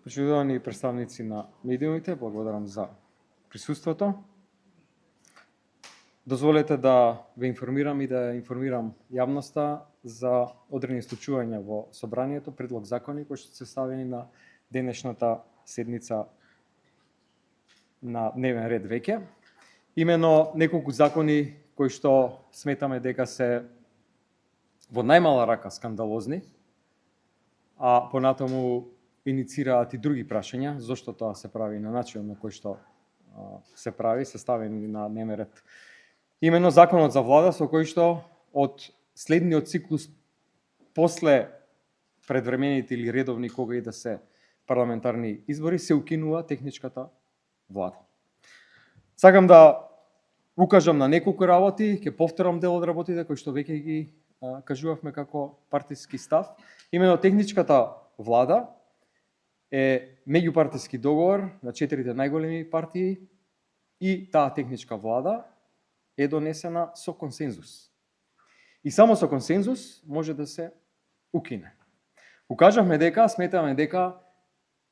Почитувани представници на медиумите, благодарам за присуството. Дозволете да ве информирам и да информирам јавноста за одредени случувања во собранието, предлог закони кои што се ставени на денешната седница на дневен ред веќе. Имено неколку закони кои што сметаме дека се во најмала рака скандалозни, а понатаму иницираат и други прашања, зошто тоа се прави на начинот на кој што се прави, се ставени на дневен ред. Имено законот за влада со кој што од следниот циклус после предвремените или редовни кога и да се парламентарни избори се укинува техничката влада. Сакам да укажам на неколку работи, ќе повторам дел од работите кои што веќе ги кажувавме како партиски став. Имено техничката влада е меѓупартиски договор на 4 најголеми партии и таа техничка влада е донесена со консензус. И само со консензус може да се укине. Укажавме дека, сметаме дека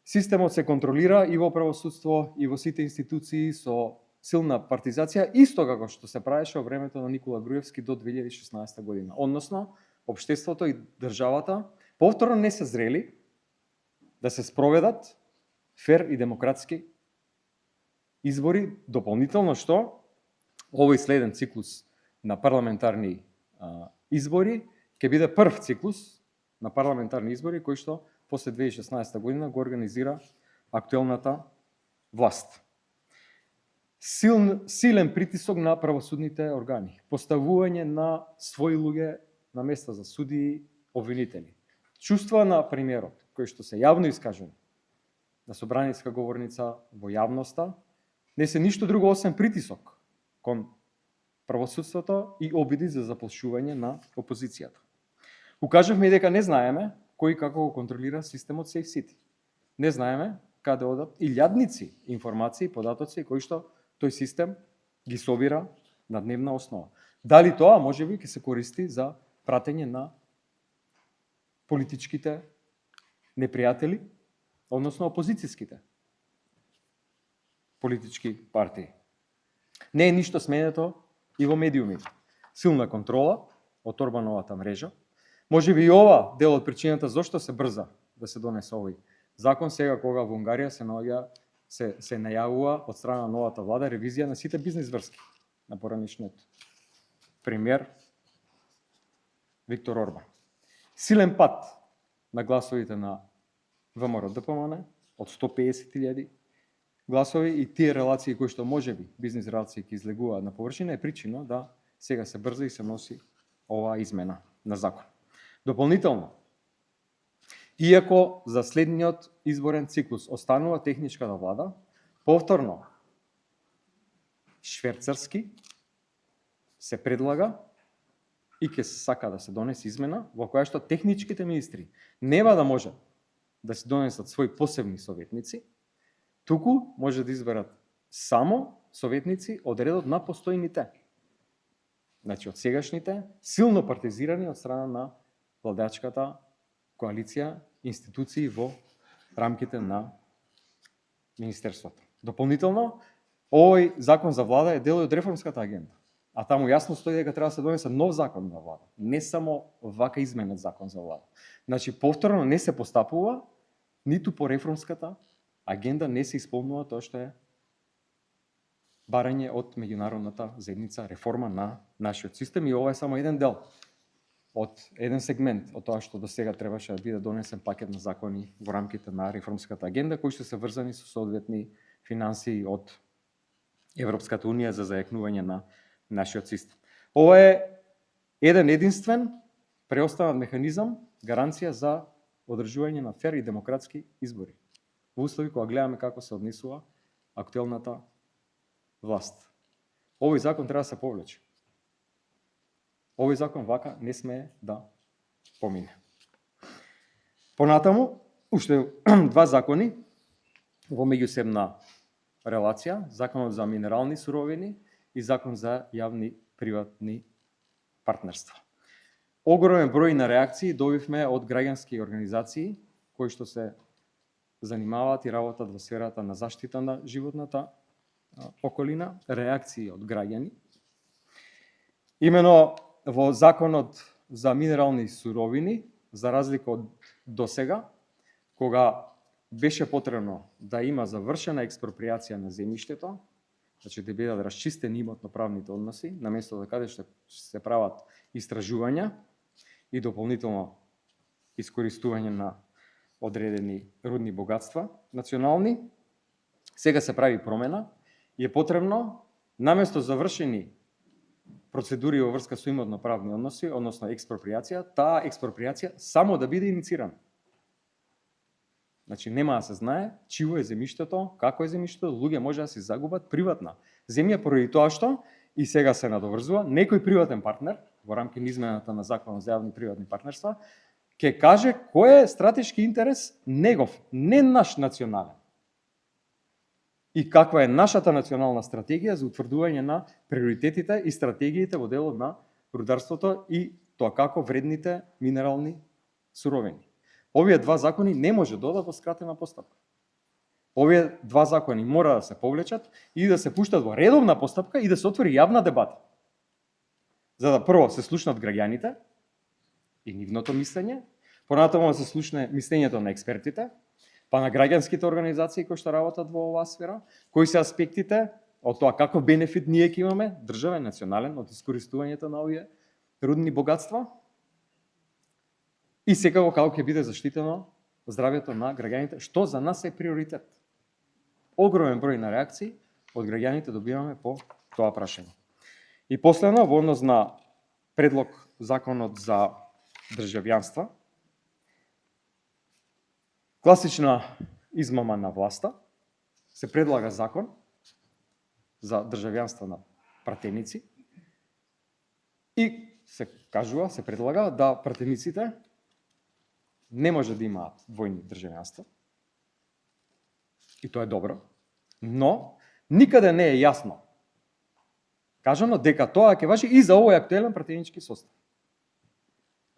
системот се контролира и во правосудство и во сите институции со силна партизација, исто како што се правеше во времето на Никола Груевски до 2016 година. Односно, општеството и државата повторно не се зрели да се спроведат фер и демократски избори, дополнително што овој следен циклус на парламентарни избори ќе биде прв циклус на парламентарни избори кој што после 2016 година го организира актуелната власт. Силен притисок на правосудните органи, поставување на своји луѓе на места за судии, обвинители. Чувства на премиерот, кои што се јавно искажани на собраниска говорница во јавноста, не се ништо друго освен притисок кон правосудството и обиди за заплашување на опозицијата. Укажавме дека не знаеме кој како го контролира системот Safe City. Не знаеме каде одат илјадници информации, податоци кои што тој систем ги собира на дневна основа. Дали тоа можеби ќе се користи за пратење на политичките непријатели, односно опозицијските политички партии. Не е ништо сменето и во медиумите. Силна контрола од Орбановата мрежа. Можеби и ова дел од причината зошто се брза да се донесе овој закон сега кога во Унгарија се најавува од страна на новата влада ревизија на сите бизнис врски на поранишниот премиер Виктор Орбан. Силен пат на гласовите на ВМРО-ДПМН од 150.000 гласови и тие релации кои што можеби бизнис релации ќе излегуваат на површина е причина да сега се брза и се носи оваа измена на закон. Дополнително, иако за следниот изборен циклус останува техничката влада, повторно шверцарски се предлага и ќе се сака да се донесе измена во која што техничките министри нема да можат да се донесат своји посебни советници, туку може да изберат само советници од редот на постојните. Значи од сегашните, силно партизирани од страна на владачката коалиција, институции во рамките на Министерството. Дополнително, овој закон за влада е дел од реформската агенда. А таму јасно стои дека треба да се донесе нов закон за влада, не само вака изменет закон за влада. Значи, повторно не се постапува, ниту по реформската агенда не се исполнува тоа што е барање од меѓународната заедница, реформа на нашиот систем, и ова е само еден дел од еден сегмент од тоа што до сега требаше да биде донесен пакет на закони во рамките на реформската агенда, кои што се врзани со соодветни финансии од Европската унија за зајакнување на нашиот систем. Ова е еден единствен преостанат механизам, гаранција за одржување на фер и демократски избори. Во услови кога гледаме како се однесува актуелната власт. Овој закон треба да се повлече. Овој закон вака не смее да помине. Понатаму, уште два закони во меѓусебна релација, законот за минерални суровини и закон за јавни приватни партнерства. Огромен број на реакции добивме од граѓански организации кои што се занимаваат и работат во сферата на заштита на животната околина, реакции од граѓани. Имено во законот за минерални суровини, за разлика од досега, кога беше потребно да има завршена експроприација на земјиштето, значи да бидат расчистени имотно-правните односи, наместо да каде што се прават истражувања и дополнително искористување на одредени рудни богатства национални, сега се прави промена и е потребно наместо завршени процедури во врска со имотно-правни односи, односно експроприација, таа експроприација само да биде иницирана. Значи нема да се знае чиво е земјиштето, како е земјиштето, луѓе може да се загубат приватна земја поради тоа што и сега се надоврзува некој приватен партнер во рамки на измената на Законот за јавни приватни партнерства ќе каже кој е стратешки интерес негов, не наш национален. И каква е нашата национална стратегија за утврдување на приоритетите и стратегиите во делот на рударството и тоа како вредните минерални суровини. Овие два закони не може да одат во скратена постапка. Овие два закони мора да се повлечат и да се пуштат во редовна постапка и да се отвори јавна дебата. За да прво се слушнат граѓаните и нивното мислење, понатаму да се слушне мислењето на експертите, па на граѓанските организации кои што работат во оваа сфера, кои се аспектите од тоа каков бенефит ние ќе имаме, државен, национален, од искористувањето на овие рудни богатства, и секако како ќе биде заштитено здравјето на граѓаните, што за нас е приоритет. Огромен број на реакции од граѓаните добиваме по тоа прашање. И последно, во однос на предлог законот за државјанство, класична измама на власта, се предлага закон за државјанство на пратеници и се кажува, се предлага да пратениците не може да имаат двојни државјанства. И тоа е добро, но никаде не е јасно кажано дека тоа ќе важи и за овој актуелен пратенички состав.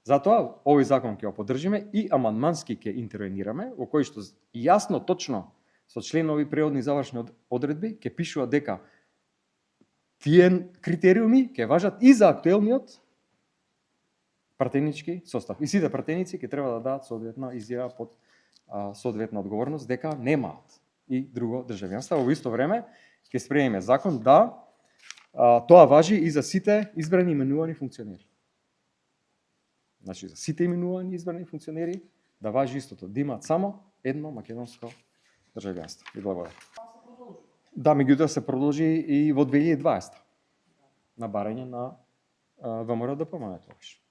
Затоа овој закон ќе го поддржиме и амандмански ќе интервенираме, во кој што јасно, точно со членови, преодни и завршни одредби ќе пишува дека тие критериуми ќе важат и за актуелниот пратенички состав. И сите пратеници ќе треба да дадат соодветна изјава под соодветна одговорност дека немаат и друго државјанство. Во исто време ќе спремиме закон да тоа важи и за сите избрани и именувани функционери. Значи за сите именувани и избрани функционери да важи истото, да имаат само едно македонско државјанство. И благодарам. Да, меѓутоа се продолжи и во 2020 на барање на ВМРО ДПМН тогаш.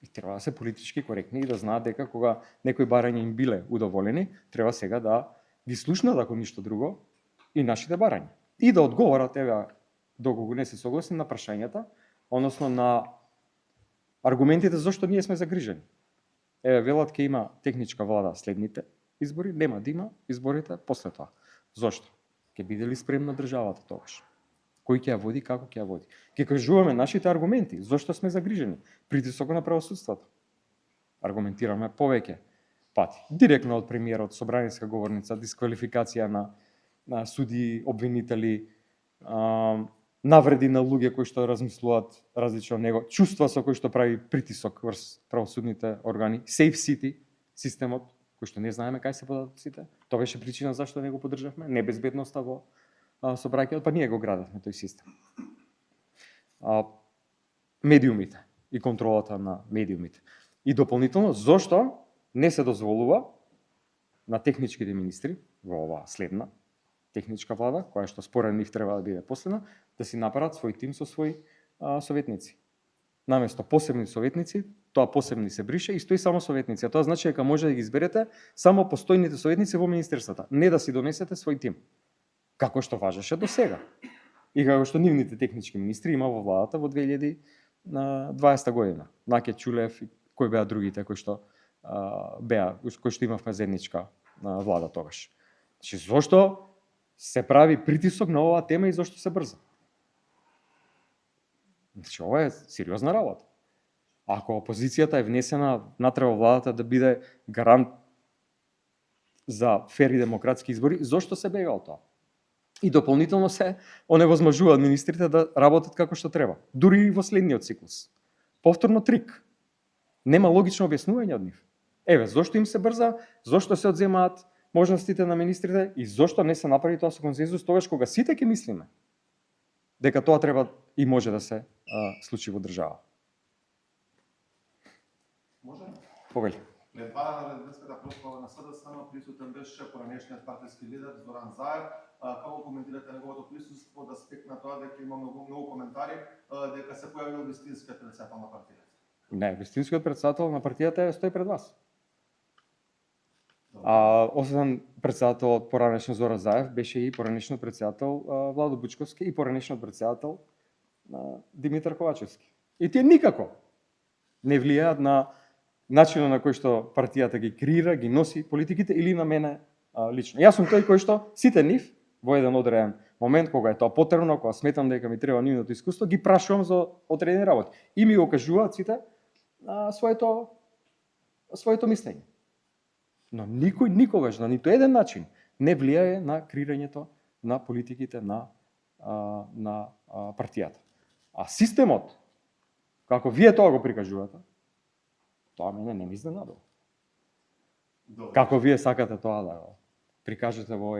И треба да се политички коректни и да знаат дека кога некои барања им биле удоволени, треба сега да ги слушнат, ако ништо друго, и нашите барања. И да одговорат, еве, доколку не се согласни на прашањата, односно на аргументите зашто ние сме загрижени. Еве, велат ќе има техничка влада следните избори, нема да има изборите после тоа. Зошто? Ќе биде ли спремна државата тогаш? Кој ќе ја води, како ќе ја води? Ќе кажуваме нашите аргументи, зошто сме загрижени. Притисок на правосудството. Аргументираме повеќе пати. Директно од премиерот, собраниска говорница, дисквалификација на суди, обвинители, навреди на луѓе кои што размислуваат различно од него, чувства со кои што прави притисок врз правосудните органи, Safe City системот, кој што не знаеме кај се податоците. Тоа беше причина зашто не го поддржавме, небезбедноста во собраќајот, па ние го градевме тој систем. Медиумите и контролата на медиумите. И дополнително, зошто не се дозволува на техничките министри во оваа следна техничка влада, која што според нив треба да биде последна, да си направат свој тим со своји советници. Наместо посебни советници, тоа посебни се брише и стои само советници. А тоа значи дека може да ги изберете само постојните советници во министерствата, не да си донесете свој тим. Како што важеше до сега. И како што нивните технички министри има во владата во 2020 година. Наке Чулев и кои беа другите кои што кои што имавме заедничка влада тогаш. Значи зошто се прави притисок на оваа тема и зошто се брза? Значи ова е сериозна работа. Ако опозицијата е внесена натре во владата да биде гарант за фер и демократски избори, зошто се бега од тоа? И дополнително се оневозможуваат министрите да работат како што треба, дури и во следниот циклус. Повторно трик. Нема логично објаснување од нив. Еве, зошто им се брза, зошто се одземаат можностите на министрите и зошто не се направи тоа со консензус тогаш кога сите ќе мислиме дека тоа треба и може да се случи во држава. Може? Повели. Пред 2 дена на реденската прослава на СДСМ присутен беше поранешниот партиски лидер Зоран Заев. Како коментирате неговото присуство од аспект на тоа дека има многу коментари дека се појавил вистинскиот председател на партијата? Не, вистинскиот председател на партијата стои пред вас. Освен председателот поранешно Зоран Заев, беше и поранешниот председател Владо Бучковски и поранешниот председател Димитар Ковачевски. И тие никако не влијаат на начинот на кој што партијата ги креира, ги носи политиките или на мене лично. Јас сум тој кој што сите нив во еден одреден момент кога е тоа потребно, кога сметам дека ми треба нивното искуство, ги прашувам за одредени работи и ми го кажуваат сите своето мислење. Но никој никогаш на ниту еден начин не влијае на креирањето на политиките на партијата. А системот, како вие тоа го прикажувате, тоа мене не ми изненадува. Како вие сакате тоа да го прикажете во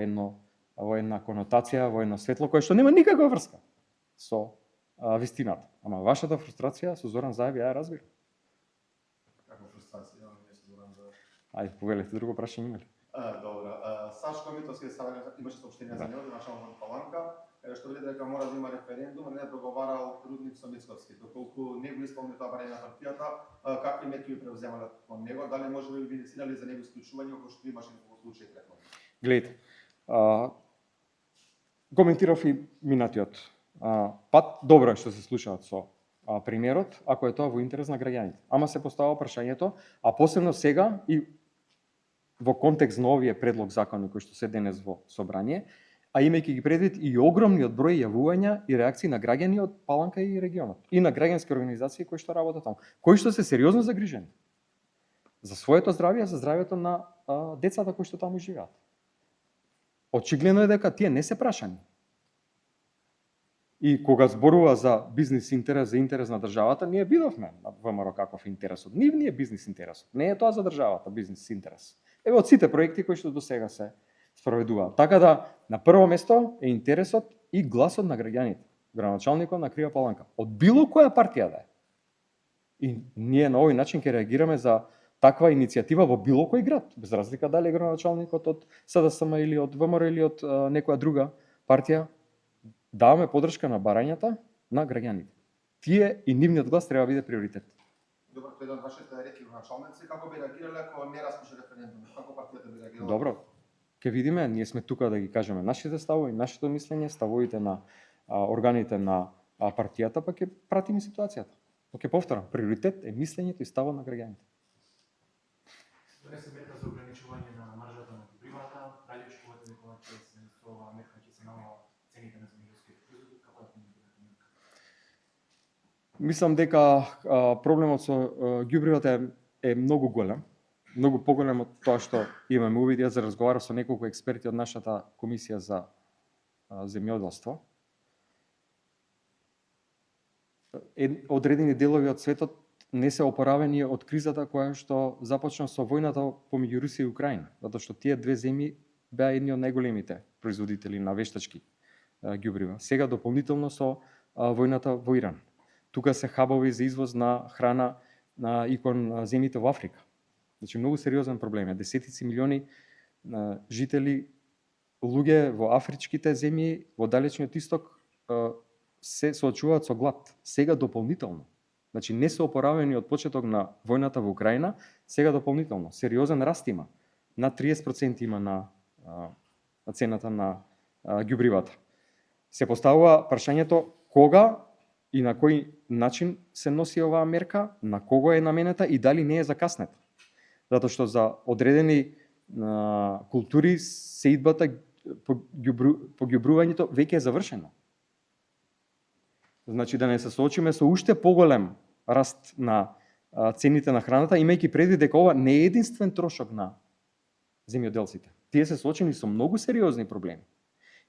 една конотација, во едно светло кое што нема никаква врска со вистината. Ама вашата фрустрација со Зоран Заев ја разбирам. Каква фрустрација имаме со Зоран Заев? Ајде, повелете, друго прашање има ли? Добро. Сашко Митовски имаше сообщение за него, началот на Паланка, каде што вели дека мора да има референдум, не договарал Рудник со Мицковски. Доколку не го исполни тоа барање на партијата, какви мерки преуземале од него? Дали може би ви инициирали за него исклучување, кој што имаше во случај претходно? Гледайте, коментирав и минатиот пат. Добро е што се слушаат со премиерот, ако е тоа во интерес на граѓаните. Ама се постава прашањето, а посебно сега и во контекст на овие предлог закони кои што се денес во собрание, а имајќи ги предвид и огромниот број јавувања и реакции на граѓани од Паланка и регионот, и на граѓански организации кои што работат таму, кои што се сериозно загрижени за своето здравје, за здравјето на децата кои што таму живеат. Очигледно е дека тие не се прашани. И кога зборува за бизнис интерес, за интерес на државата, ние видовме на ВМРО каков интересот. Нивниот бизнис интересот. Не е тоа за државата бизнис интерес. Еве од сите проекти кои што досега се спроведуваат. Така да на прво место е интересот и гласот на граѓаните. Градоначалникот на Крива Паланка. Од било која партија да е. И ние на овој начин ќе реагираме за таква иницијатива во било кој град, без разлика дали е градоначалникот од СДСМ или од ВМРО или од некоја друга партија. Даваме поддршка на барањата на граѓаните. Тие и нивниот глас треба да биде приоритет. Добро, тој од вашите реки началници, како би реагирале ако не распише референдум? Како партијата би реагирала? Добро, ќе видиме, ние сме тука да ги кажеме нашите ставови, нашето мислење, ставовите на органите на партијата, па ќе пратиме ситуацијата. Но ќе повторам, приоритет е мислењето и ставот на граѓаните. Донесе мерка за ограничување на маржата на добривата, дали очекувате дека оваа мерка ќе се намала цените на земјоделските производи, како ја коментирате мерка? Мислам дека проблемот со ѓубривата е многу голем, многу поголем од тоа што имаме увид. Јас разговарав со неколку експерти од нашата комисија за земјоделство. Одредени делови од светот не се опоравени од кризата која што започна со војната помеѓу Русија и Украина, затоа што тие две земји беа едни од најголемите производители на вештачки ѓубрива. Сега дополнително со војната во Иран. Тука се хабови за извоз на храна и кон земјите во Африка. Значи многу сериозен проблем е. Десетици милиони жители, луѓе во афричките земји, во далечниот исток се соочуваат со глад. Сега дополнително. Значи не се опоравени од почеток на војната во Украина, сега дополнително. Сериозен раст има. Над 30% има на цената на ѓубривата. Се поставува прашањето кога и на кој начин се носи оваа мерка, на кого е наменета и дали не е закаснета. Затоа што за одредени култури сеидбата по ѓубрувањето веќе е завршено. Значи да не се соочиме со уште поголем раст на цените на храната, имајќи предвид дека ова не е единствен трошок на земјоделците. Тие се соочени со многу сериозни проблеми.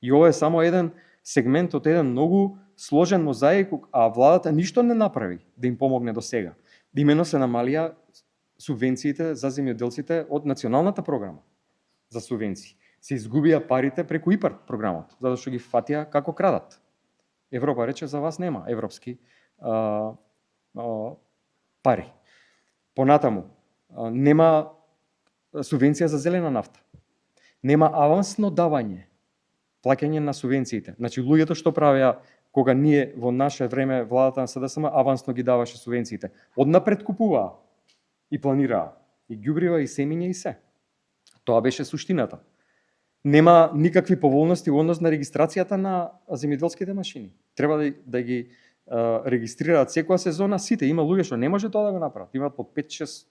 И ова е само еден сегмент од еден многу сложен мозаик, а владата ништо не направи да им помогне до сега. Имено се намалија субвенциите за земјоделците од националната програма за субвенции. Се изгубија парите преку ИПАР програмот, затоа што ги фатија како крадат. Европа рече за вас нема европски пари. Понатаму, нема субвенција за зелена нафта. Нема авансно давање, плаќање на субвенциите. Значи, луѓето што правеа кога ние во наше време владата на СДСМ авансно ги даваше субвенциите. Однапред купуваа и планираа и ѓубрива и семиња и се. Тоа беше суштината. Нема никакви поволности во однос на регистрацијата на земјоделските машини. Треба да ги регистрираат секоја сезона сите. Има луѓе што не може тоа да го направат. Имаат по 5-6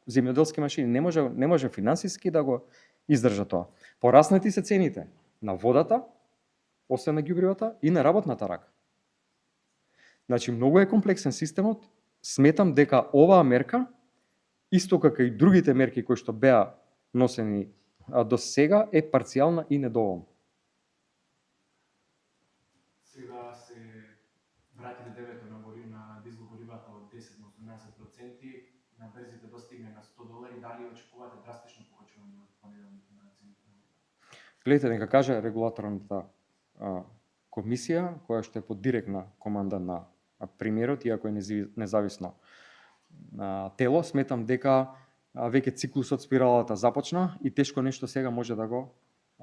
земјоделски машини. Не може финансиски да го издржа тоа. Пораснати се цените на водата, освен на ѓубривата, и на работната рака. Значи, многу е комплексен системот. Сметам дека оваа мерка, исто како и другите мерки кои што беа носени до сега, е парцијална и недоволна. Сега се вратиле девето на дизел горивата од 10 на 18%, на берзите достигне на $100, дали очекувате драстично покачување од планираните на цените? Гледайте, нека каже регулаторната комисија, која што е под директна команда на премиерот, иако е независно тело, сметам дека веќе циклусот спиралата започна и тешко нешто сега може да го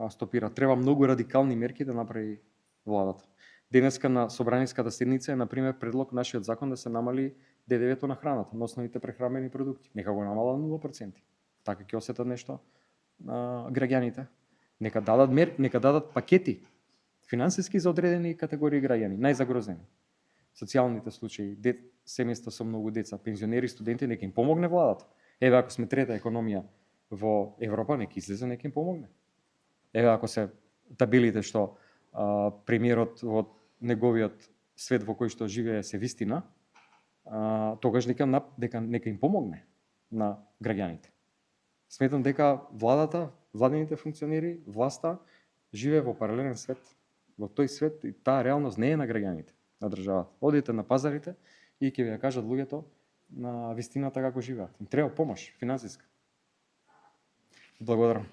стопира. Треба многу радикални мерки да направи владата. Денеска на собраниската седница е, например, предлог нашиот закон да се намали ДДВ-то на храната, на основните прехранбени продукти. Нека го намала 0%. Така ќе осетат нешто граѓаните. Нека дадат пакети финансиски за одредени категории граѓани, најзагрозени. Социјалните случаи, семејства со многу деца, пензионери, студенти, нека им помогне владата. Еве, ако сме трета економија во Европа, нека излезе, нека им помогне. Еве, ако се табелите што премиерот во неговиот свет во кој што живее се вистина, тогаш нека им помогне на граѓаните. Сметам дека владените функционери, власта живее во паралелен свет. Во тој свет и таа реалност не е на граѓаните, на државата. Одите на пазарите и ќе ви ја кажат луѓето на вистината како живеат. Им треба помош финансиска. Благодарам.